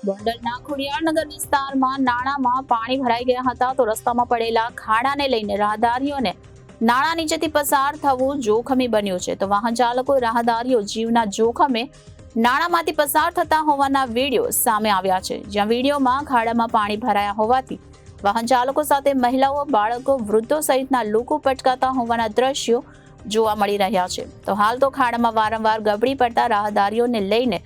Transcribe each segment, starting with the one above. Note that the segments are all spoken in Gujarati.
ગોંડલના ખોડિયારનગર વિસ્તારમાં નાળામાં પાણી ભરાઈ ગયા હતા તો રસ્તામાં પડેલા ખાડાને લઈને રાહદારીઓને નાળા નીચેથી પસાર થવું જોખમી બન્યું છે તો વાહન ચાલકો રાહદારીઓ જીવના જોખમે નાળામાંથી પસાર થતા હોવાના વિડીયો સામે આવ્યા છે, જ્યાં વિડીયોમાં ખાડામાં પાણી ભરાયા હોવાથી વાહન ચાલકો સાથે મહિલાઓ, બાળકો, વૃદ્ધો સહિતના લોકો પટકાતા હોવાના દ્રશ્યો જોવા મળી રહ્યા છે। તો હાલ તો ખાડામાં વારંવાર ગબડી પડતા રાહદારીઓને લઈને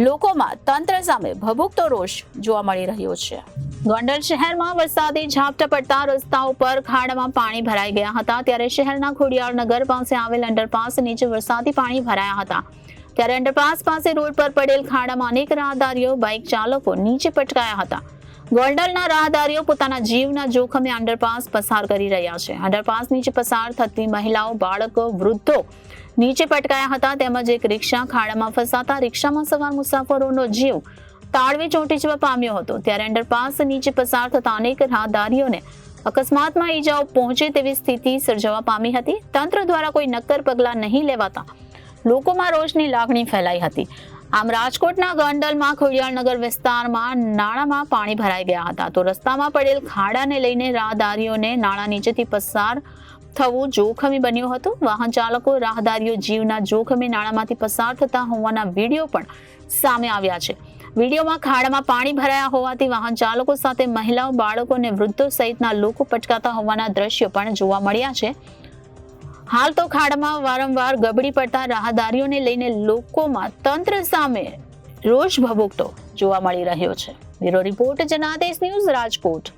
લોકોમાં તંત્ર સામે ભભૂકતો રોષ જોવા મળી રહ્યો છે। ગોંડલ શહેરમાં વરસાદી ઝાપટા પડતા રસ્તાઓ પર ખાડામાં પાણી ભરાઈ ગયા હતા, ત્યારે શહેરના ખોડિયારનગર પાસે આવેલ અંડરપાસ નીચે વરસાદી પાણી ભરાયા હતા। ત્યારે અંડરપાસ પાસે રોડ પર પડેલ ખાડામાં અનેક રાહદારીઓ, બાઇક ચાલકો નીચે પટકાયા હતા। ગોંડલના રાહદારીઓ પોતાના જીવના જોખમે અંડરપાસ પસાર કરી રહ્યા છે। અંડરપાસ નીચે પસાર થતી મહિલાઓ, બાળકો, વૃદ્ધો નીચે પટકાયા હતા, તેમજ એક રિક્ષા ખાડામાં ફસાતા રિક્ષામાં સવાર મુસાફરોનો જીવ તાળવે ચોંટી જવા પામ્યો હતો। ત્યારે અંડરપાસ નીચે પસાર થતા અનેક રાહદારીઓને અકસ્માતમાં ઈજાઓ પહોંચે તેવી સ્થિતિ સર્જાવા પામી હતી। તંત્ર દ્વારા કોઈ નક્કર પગલાં નહીં લેવાતા લોકોમાં રોષની લાગણી ફેલાઈ હતી। આમ રાજકોટના ગોંડલમાં ખોડિયારનગર વિસ્તારમાં નાળામાં પાણી ભરાઈ ગયા હતા તો રસ્તામાં પડેલ ખાડાને લઈને રાહદારીઓને નાળા નીચેથી પસાર થવું જોખમી બન્યું હતું। વાહન ચાલકો, રાહદારીઓ જીવના જોખમે નાળામાંથી પસાર થતા હોવાના વિડીયો પણ સામે આવ્યા છે। વિડીયોમાં ખાડામાં પાણી ભરાયા હોવાથી વાહન ચાલકો સાથે મહિલાઓ, બાળકો અને વૃદ્ધો સહિતના લોકો પટકાતા હોવાના દ્રશ્યો પણ જોવા મળ્યા છે। હાલ તો ખાડામાં વારંવાર ગબડી પડતા રાહદારીઓને લઈને લોકોમાં તંત્ર સામે રોષ ભભૂકતો જોવા મળી રહ્યો છે। Bureau report, Janadesh news, Rajkot.